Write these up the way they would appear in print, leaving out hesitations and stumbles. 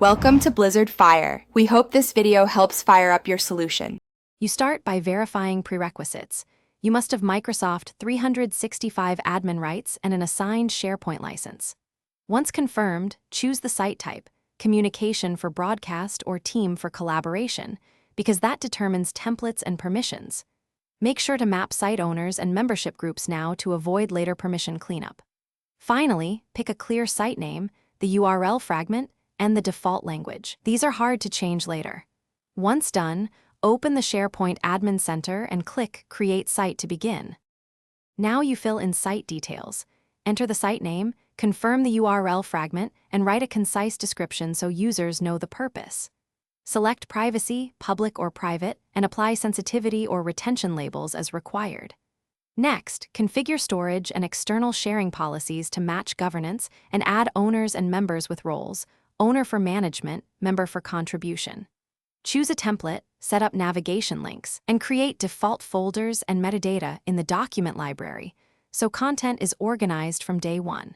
Welcome to Blizzard Fire. We hope this video helps fire up your solution. You start by verifying prerequisites. You must have Microsoft 365 admin rights and an assigned Sharepoint license. Once confirmed, choose the site type, communication for broadcast or team for collaboration, because that determines templates and permissions. Make sure to map site owners and membership groups now to avoid later permission cleanup. Finally, pick a clear site name, the URL fragment, and the default language. These are hard to change later. Once done, open the SharePoint Admin Center and click Create Site to begin. Now you fill in site details. Enter the site name, confirm the URL fragment, and write a concise description so users know the purpose. Select privacy, public or private, and apply sensitivity or retention labels as required. Next, configure storage and external sharing policies to match governance and add owners and members with roles, owner for management, member for contribution. Choose a template, set up navigation links, and create default folders and metadata in the document library, so content is organized from day one.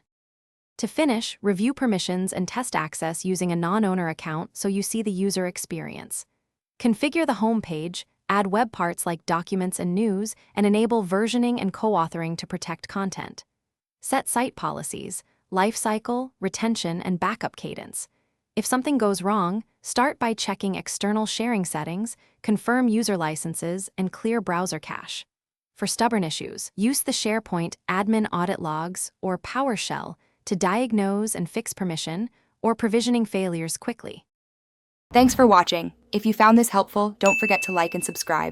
To finish, review permissions and test access using a non-owner account so you see the user experience. Configure the home page, add web parts like documents and news, and enable versioning and co-authoring to protect content. Set site policies, lifecycle, retention, and backup cadence. If something goes wrong, start by checking external sharing settings, confirm user licenses, and clear browser cache. For stubborn issues, use the SharePoint Admin Audit Logs or PowerShell to diagnose and fix permission or provisioning failures quickly. Thanks for watching. If you found this helpful, don't forget to like and subscribe.